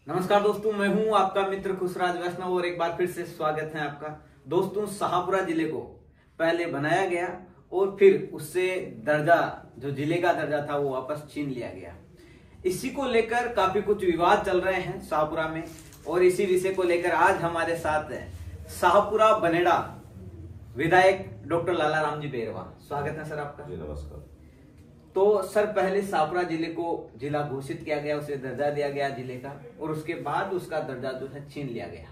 नमस्कार दोस्तों, मैं हूं आपका मित्र खुशराज वैष्णव और एक बार फिर से स्वागत है आपका। दोस्तों, शाहपुरा जिले को पहले बनाया गया और फिर उससे दर्जा, जो जिले का दर्जा था, वो वापस छीन लिया गया। इसी को लेकर काफी कुछ विवाद चल रहे हैं शाहपुरा में और इसी विषय को लेकर आज हमारे साथ है शाहपुरा बनेड़ा विधायक डॉक्टर लाला राम जी बेरवा। स्वागत है सर आपका। जी नमस्कार। तो सर, पहले शाहपुरा जिले को जिला घोषित किया गया, उसे दर्जा दिया गया जिले का, और उसके बाद उसका दर्जा जो है छीन लिया गया।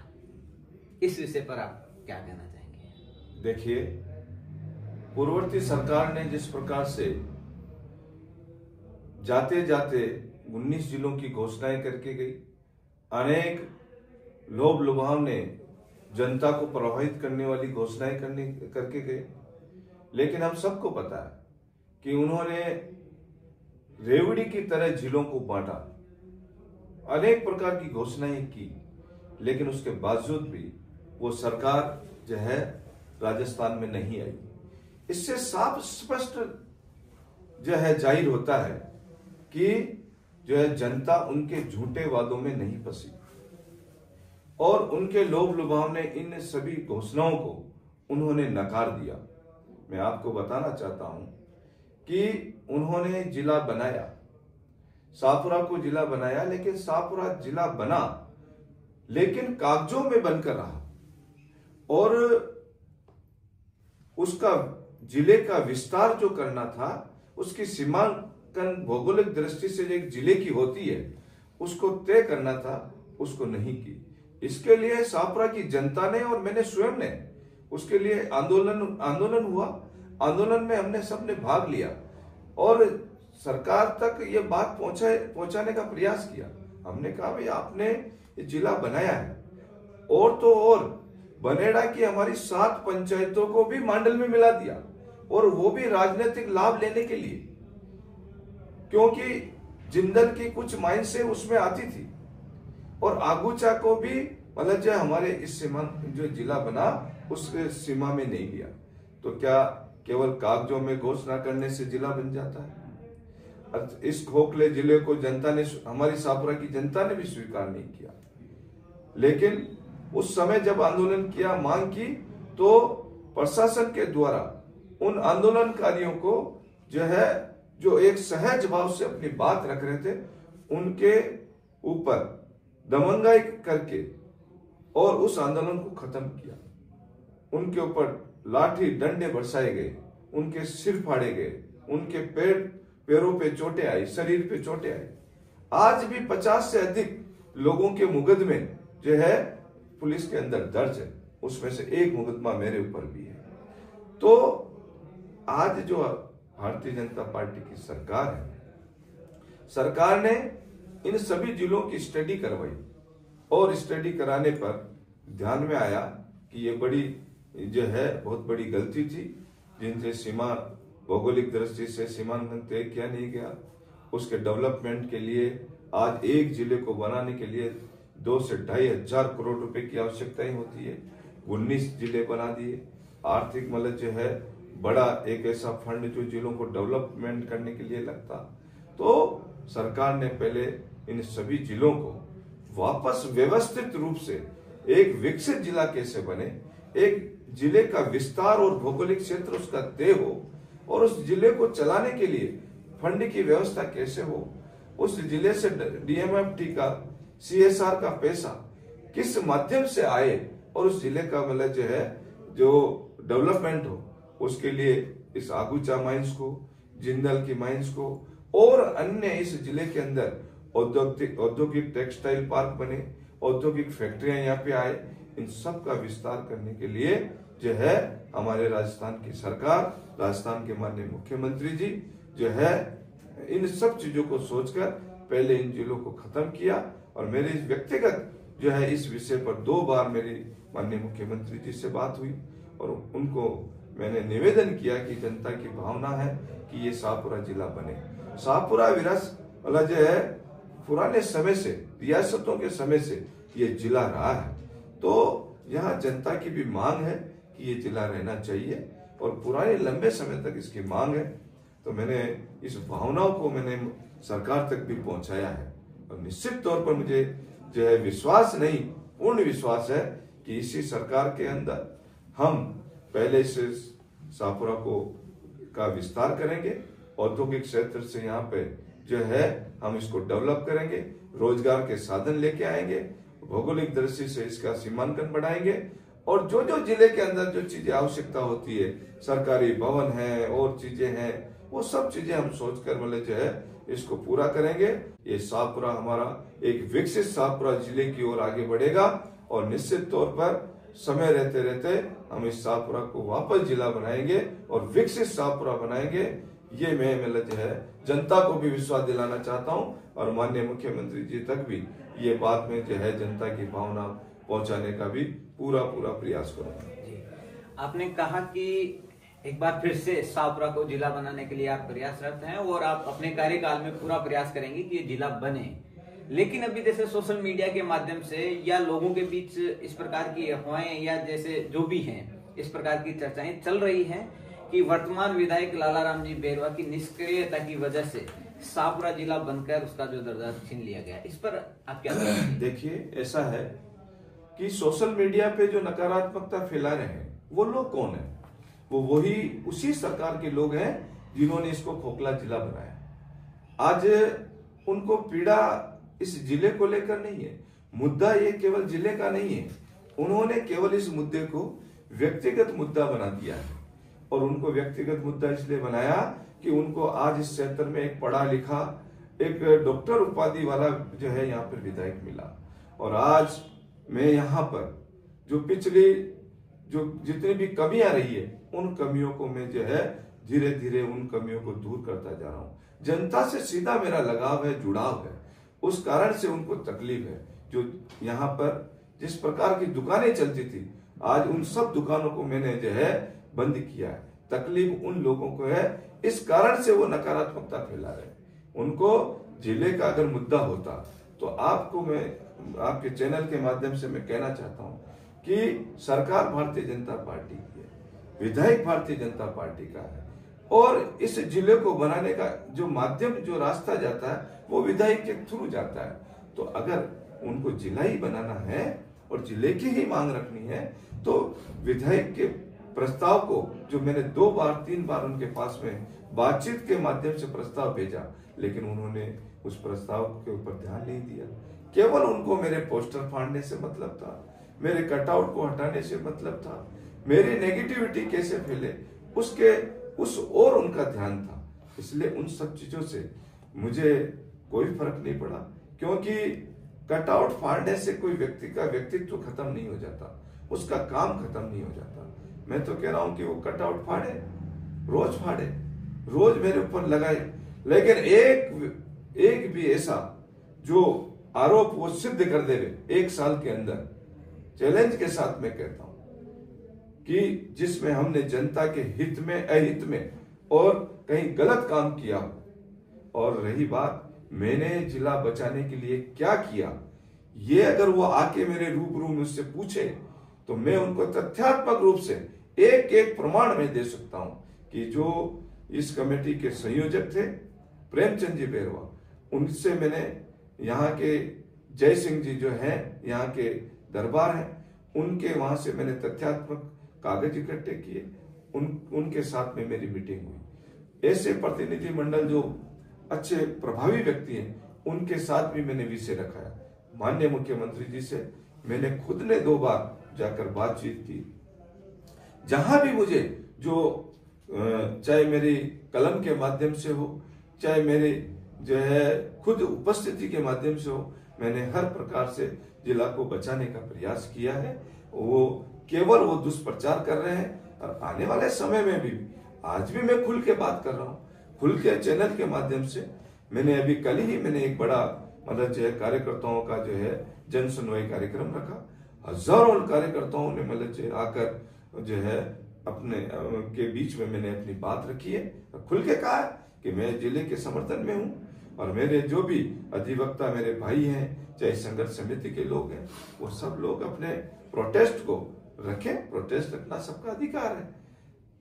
इस विषय पर आप क्या कहना चाहेंगे? देखिए, पूर्ववर्ती सरकार ने जिस प्रकार से जाते जाते 19 जिलों की घोषणाएं करके गई, अनेक लोभ लुभावने जनता को प्रभावित करने वाली घोषणाएं करके गए, लेकिन हम सबको पता है कि उन्होंने रेवड़ी की तरह जिलों को बांटा, अनेक प्रकार की घोषणाएं की, लेकिन उसके बावजूद भी वो सरकार जो है राजस्थान में नहीं आई। इससे साफ स्पष्ट जो है जाहिर होता है कि जो है जनता उनके झूठे वादों में नहीं फंसी और उनके लोभ लुभाव ने इन सभी घोषणाओं को उन्होंने नकार दिया। मैं आपको बताना चाहता हूं कि उन्होंने जिला बनाया, शाहपुरा को जिला बनाया, लेकिन शाहपुरा जिला बना लेकिन कागजों में बनकर रहा और उसका जिले का विस्तार जो करना था, उसकी सीमांकन भौगोलिक दृष्टि से एक जिले की होती है, उसको तय करना था, उसको नहीं की। इसके लिए शाहपुरा की जनता ने और मैंने स्वयं ने उसके लिए आंदोलन हुआ। आंदोलन में हमने सबने भाग लिया और सरकार तक ये बात पहुंचाने का प्रयास किया। हमने कहा, भाई आपने ये जिला बनाया है और तो और बनेड़ा की हमारी 7 पंचायतों को भी मंडल में मिला दिया, और वो भी राजनीतिक लाभ लेने के लिए, क्योंकि जिंदल की कुछ माइन से उसमें आती थी, और आगूचा को भी मतलब जो हमारे इस सीमा जो जिला बना उसके सीमा में नहीं लिया। तो क्या केवल कागजों में घोषणा करने से जिला बन जाता है? इस खोखले जिले को जनता ने, हमारी शाहपुरा की जनता ने भी स्वीकार नहीं किया। लेकिन उस समय जब आंदोलन किया, मांग की, तो प्रशासन के द्वारा उन आंदोलनकारियों को जो है, जो एक सहज भाव से अपनी बात रख रहे थे, उनके ऊपर दमनगाई करके और उस आंदोलन को खत्म किया। उनके ऊपर लाठी डंडे बरसाए गए, उनके सिर फाड़े गए, उनके पैरों पे चोटें आई, शरीर पे चोटें आई। आज भी 50 से अधिक लोगों के मुकदमे जो है पुलिस के अंदर दर्ज है, उसमें से एक मुकदमा मेरे ऊपर भी है। तो आज जो भारतीय जनता पार्टी की सरकार है, सरकार ने इन सभी जिलों की स्टडी करवाई और स्टडी कराने पर ध्यान में आया कि ये बड़ी जो है बहुत बड़ी गलती थी, जिनसे सीमा भौगोलिक दृष्टि से सीमांकन तय किया नहीं गया। उसके डेवलपमेंट के लिए आज एक जिले को बनाने के लिए 2 से 2,500 करोड़ रुपए की आवश्यकता होती है। 19 जिले बना दिए। आर्थिक मतलब जो है बड़ा एक ऐसा फंड जो जिलों को डेवलपमेंट करने के लिए लगता, तो सरकार ने पहले इन सभी जिलों को वापस व्यवस्थित रूप से एक विकसित जिला कैसे बने, एक जिले का विस्तार और भौगोलिक क्षेत्र उसका तय हो, और उस जिले को चलाने के लिए फंड की व्यवस्था कैसे हो, उस जिले से डीएमएफटी का, सीएसआर का पैसा किस माध्यम से आए और उस जिले का मतलब जो है जो डेवलपमेंट हो, उसके लिए इस आगूचा माइंस को, जिंदल की माइंस को और अन्य इस जिले के अंदर औद्योगिक टेक्सटाइल पार्क बने, औद्योगिक फैक्ट्रियां यहाँ पे आए, इन सब का विस्तार करने के लिए जो है हमारे राजस्थान की सरकार, राजस्थान के माननीय मुख्यमंत्री जी जो है इन सब चीजों को सोचकर पहले इन जिलों को खत्म किया। और मेरी व्यक्तिगत जो है इस विषय पर 2 बार मेरी माननीय मुख्यमंत्री जी से बात हुई और उनको मैंने निवेदन किया कि जनता की भावना है कि ये शाहपुरा जिला बने। शाहपुरा विरासत वाला जो है पुराने समय से, रियासतों के समय से ये जिला रहा है, तो यहाँ जनता की भी मांग है कि ये जिला रहना चाहिए और पुराने लंबे समय तक इसकी मांग है। तो मैंने इस भावनाओं को मैंने सरकार तक भी पहुंचाया है और निश्चित तौर पर मुझे जो है विश्वास नहीं, पूर्ण विश्वास है कि इसी सरकार के अंदर हम पहले इस शाहपुरा को का विस्तार करेंगे, औद्योगिक क्षेत्र से यहाँ पे जो है हम इसको डेवलप करेंगे, रोजगार के साधन लेके आएंगे, भौगोलिक दृष्टि से इसका सीमांकन बढ़ाएंगे, और जो जो जिले के अंदर जो चीजें आवश्यकता होती है, सरकारी भवन है और चीजें हैं, वो सब चीजें हम सोचकर मतलब जो है इसको पूरा करेंगे। ये शाहपुरा हमारा एक विकसित शाहपुरा जिले की ओर आगे बढ़ेगा, और निश्चित तौर पर समय रहते रहते हम इस शाहपुरा को वापस जिला बनाएंगे और विकसित शाहपुरा बनाएंगे। ये मैं मतलब जो है जनता को भी विश्वास दिलाना चाहता हूँ, और माननीय मुख्यमंत्री जी तक भी ये बात में जो है जनता की भावना पहुंचाने का भी पूरा प्रयास करूंगा। आपने कहा कि एक बार फिर से शाहपुरा को जिला बनाने के लिए आप प्रयासरत हैं, और आप अपने कार्यकाल में पूरा प्रयास करेंगे कि ये जिला बने। लेकिन अभी जैसे सोशल मीडिया के माध्यम से या लोगों के बीच इस प्रकार की अफवाहें या जैसे जो भी हैं इस प्रकार की चर्चाएं चल रही हैं कि वर्तमान विधायक लालाराम जी बेरवा की निष्क्रियता की वजह से शाहपुरा जिला बनकर उसका जो दर्जा छीन लिया गया, इस पर आप क्या कहेंगे? देखिए, ऐसा है कि सोशल मीडिया पे जो नकारात्मकता फैला रहे हैं वो लोग कौन है? वो वही उसी सरकार के लोग हैं जिन्होंने इसको खोखला जिला बनाया। आज उनको पीड़ा इस जिले को लेकर नहीं है, मुद्दा ये केवल जिले का नहीं है। उन्होंने केवल इस मुद्दे को व्यक्तिगत मुद्दा बना दिया है, और उनको व्यक्तिगत मुद्दा इसलिए बनाया कि उनको आज इस क्षेत्र में एक पढ़ा लिखा एक डॉक्टर उपाधि वाला जो है यहाँ पर विधायक मिला। और आज मैं यहाँ पर जो पिछली जो जितनी भी कमियां रही है उन कमियों को मैं जो है धीरे धीरे उन कमियों को दूर करता जा रहा हूँ। जनता से सीधा मेरा लगाव है, जुड़ाव है, उस कारण से उनको तकलीफ है। जो यहाँ पर जिस प्रकार की दुकानें चलती थी, आज उन सब दुकानों को मैंने जो है बंद किया है। तकलीफ उन लोगों को है, इस कारण से वो नकारात्मकता फैला रहे। उनको जिले का अगर मुद्दा होता तो आपको मैं आपके चैनल के माध्यम से मैं कहना चाहता हूँ कि सरकार भारतीय जनता पार्टी की है, विधायक भारतीय जनता पार्टी का है, और इस जिले को बनाने का जो माध्यम जो रास्ता जाता है वो विधायक के थ्रू जाता है। तो अगर उनको जिला ही बनाना है और जिले की ही मांग रखनी है तो विधायक के प्रस्ताव को जो मैंने 2 बार 3 बार उनके पास में बातचीत के माध्यम से प्रस्ताव भेजा, लेकिन उन्होंने उस प्रस्ताव के ऊपर ध्यान नहीं दिया। केवल उनको मेरे पोस्टर फाड़ने से मतलब था, मेरे कटआउट को हटाने से मतलब था, मेरी नेगेटिविटी कैसे फैले उस और उनका ध्यान था। इसलिए उन सब चीजों से मुझे कोई फर्क नहीं पड़ा, क्योंकि कटआउट फाड़ने से कोई व्यक्ति का व्यक्तित्व खत्म नहीं हो जाता, उसका काम खत्म नहीं हो जाता। मैं तो कह रहा हूं कि वो कटआउट फाड़े, रोज मेरे ऊपर लगाए, लेकिन एक भी ऐसा जो आरोप वो सिद्ध कर दे रहे 1 साल के अंदर, चैलेंज के साथ मैं कहता हूं कि जिसमें हमने जनता के हित में अहित में और कहीं गलत काम किया। और रही बात मैंने जिला बचाने के लिए क्या किया, ये अगर वो आके मेरे रूबरू में उससे पूछे तो मैं उनको तथ्यात्मक रूप से एक प्रमाण में दे सकता हूं कि जो इस कमेटी के संयोजक थे प्रेमचंद जी बेरवा, उनसे मैंने यहाँ के जय सिंह जी जो हैं यहाँ के दरबार हैं, उनके वहां से मैंने तथ्यात्मक कागज इकट्ठे किए, उनके साथ में मेरी मीटिंग हुई। ऐसे प्रतिनिधि मंडल जो अच्छे प्रभावी व्यक्ति हैं उनके साथ भी मैंने विषय रखाया। माननीय मुख्यमंत्री जी से मैंने खुद ने 2 बार जाकर बातचीत की। जहां भी मुझे जो चाहे मेरी कलम के माध्यम से हो, चाहे मेरे जो है खुद उपस्थिति के माध्यम से हो, मैंने हर प्रकार से जिला को बचाने का प्रयास किया है। वो केवल वो दुष्प्रचार कर रहे हैं, और आने वाले समय में भी आज भी मैं खुल के बात कर रहा हूँ, खुल के चैनल के माध्यम से। मैंने अभी कल ही मैंने एक बड़ा मतलब जो है कार्यकर्ताओं का जो है जन सुनवाई कार्यक्रम रखा। हजारों कार्यकर्ताओं ने मतलब जो आकर जो है अपने के बीच में मैंने अपनी बात रखी है, खुल के कहा कि मैं जिले के समर्थन में हूँ, और मेरे जो भी अधिवक्ता मेरे भाई हैं, चाहे संघर्ष समिति के लोग हैं, वो सब लोग अपने प्रोटेस्ट को रखें। प्रोटेस्ट रखना सबका अधिकार है,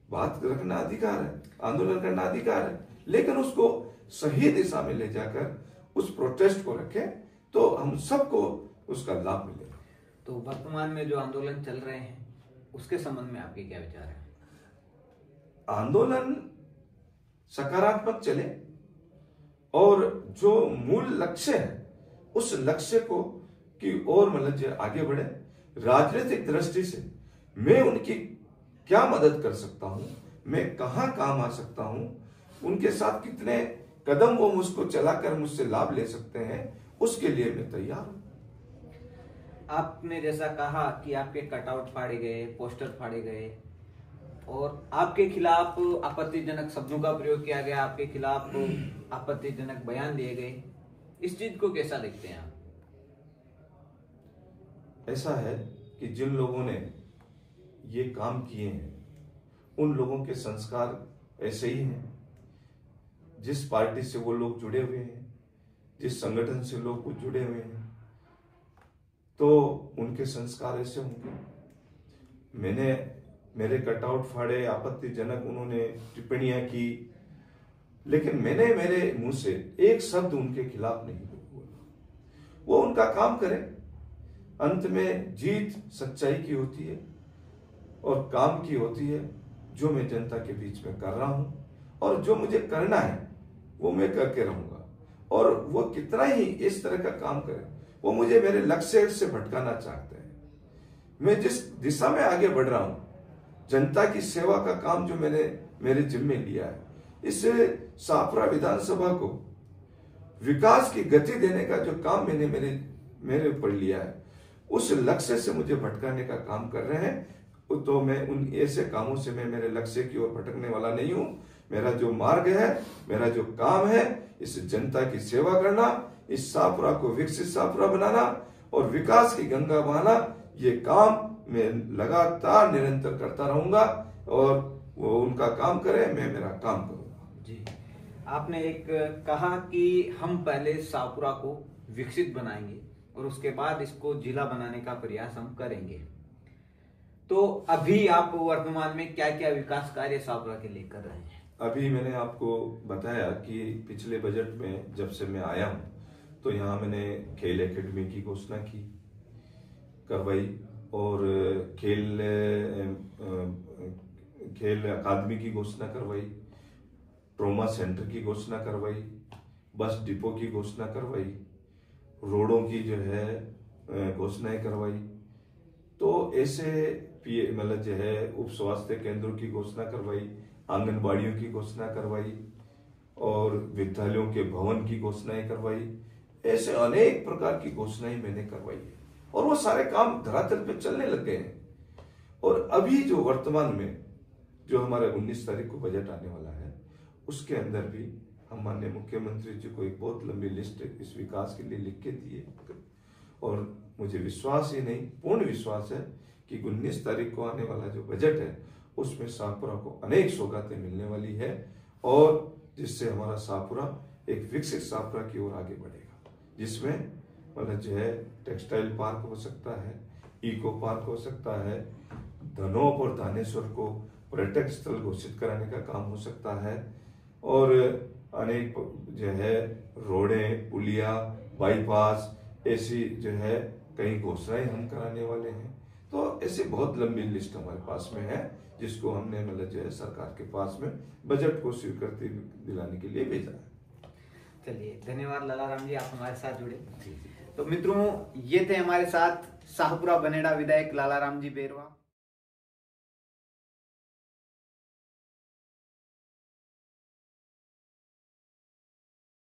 बात रखना अधिकार है, आंदोलन करना अधिकार है, लेकिन उसको सही दिशा में ले जाकर उस प्रोटेस्ट को रखें तो हम सबको उसका लाभ मिलेगा। तो वर्तमान में जो आंदोलन चल रहे हैं उसके संबंध में आपके क्या विचार है? आंदोलन सकारात्मक चले और जो मूल लक्ष्य है उस लक्ष्य को की ओर मतलब जो आगे बढ़े। राजनीतिक दृष्टि से मैं उनकी क्या मदद कर सकता हूं, मैं कहां काम आ सकता हूं, उनके साथ कितने कदम वो मुझको चलाकर मुझसे लाभ ले सकते हैं, उसके लिए मैं तैयार हूं। आपने जैसा कहा कि आपके कटआउट फाड़े गए, पोस्टर फाड़े गए और आपके खिलाफ आपत्तिजनक शब्दों का प्रयोग किया गया, आपके खिलाफ आपत्तिजनक बयान दिए गए, इस चीज को कैसा देखते हैं आप? ऐसा है कि जिन लोगों ने ये काम किए हैं उन लोगों के संस्कार ऐसे ही हैं। जिस पार्टी से वो लोग जुड़े हुए हैं, जिस संगठन से लोग कुछ जुड़े हुए हैं, तो उनके संस्कार ऐसे होंगे। मैंने मेरे कटआउट फाड़े, आपत्तिजनक उन्होंने टिप्पणियां की, लेकिन मैंने मेरे मुंह से एक शब्द उनके खिलाफ नहीं बोला। वो उनका काम करें। अंत में जीत सच्चाई की होती है और काम की होती है। जो मैं जनता के बीच में कर रहा हूं और जो मुझे करना है वो मैं करके रहूंगा। और वो कितना ही इस तरह का काम करे, वो मुझे मेरे लक्ष्य से भटकाना चाहते हैं। मैं जिस दिशा में आगे बढ़ रहा हूं, जनता की सेवा का काम जो मैंने मेरे जिम्मे लिया है, इससे शाहपुरा विधानसभा को विकास की गति देने का जो काम मैंने मेरे ऊपर लिया है, उस लक्ष्य से मुझे भटकाने का काम कर रहे हैं। तो मैं उन ऐसे कामों से मैं मेरे लक्ष्य की ओर भटकने वाला नहीं हूं। मेरा जो मार्ग है, मेरा जो काम है, इस जनता की सेवा करना, इस शाहपुरा को विकसित शाहपुरा बनाना और विकास की गंगा बहाना, ये काम मैं लगातार निरंतर करता रहूंगा। और वो उनका काम करे, मैं मेरा काम करूंगा। जी, आपने एक कहा कि हम पहले शाहपुरा को विकसित बनाएंगे और उसके बाद इसको जिला बनाने का प्रयास हम करेंगे। तो अभी आप वर्तमान में क्या क्या विकास कार्य शाहपुरा के लिए कर रहे हैं? अभी मैंने आपको बताया कि पिछले बजट में जब से मैं आया हूं, तो यहाँ मैंने खेल एकेडमी की घोषणा करवाई और खेल अकादमी की घोषणा करवाई, ट्रॉमा सेंटर की घोषणा करवाई, बस डिपो की घोषणा करवाई, रोडों की जो है घोषणाएं करवाई। तो ऐसे मतलब जो है उप स्वास्थ्य केंद्रों की घोषणा करवाई, आंगनबाड़ियों की घोषणा करवाई और विद्यालयों के भवन की घोषणाएं करवाई। ऐसे अनेक प्रकार की घोषणाएं मैंने करवाई है और वो सारे काम धरातल पे चलने लग गए हैं। और अभी जो वर्तमान में जो हमारा 19 तारीख को बजट आने वाला है, उसके अंदर भी हम माननीय मुख्यमंत्री जी को एक बहुत लंबी लिस्ट इस विकास के लिए लिख के दिए। और मुझे विश्वास ही नहीं, पूर्ण विश्वास है कि 19 तारीख को आने वाला जो बजट है उसमें शाहपुरा को अनेक सौगातें मिलने वाली है और जिससे हमारा शाहपुरा एक विकसित शाहपुरा की ओर आगे बढ़ेगा, जिसमें मतलब जो है टेक्सटाइल पार्क हो सकता है, इको पार्क हो सकता है, धनोप और धानेश्वर को पर्यटक स्थल घोषित कराने का काम हो सकता है और अनेक जो है रोडें, पुलिया, बाईपास, ऐसी जो है कई घोषणाएं हम कराने वाले हैं। तो ऐसी बहुत लंबी लिस्ट हमारे पास में है, जिसको हमने मतलब जो है सरकार के पास में बजट को स्वीकृति दिलाने के लिए भेजा है। चलिए, धन्यवाद लालाराम जी, आप हमारे साथ जुड़े। तो मित्रों, ये थे हमारे साथ शाहपुरा बनेड़ा विधायक लालाराम जी बेरवा।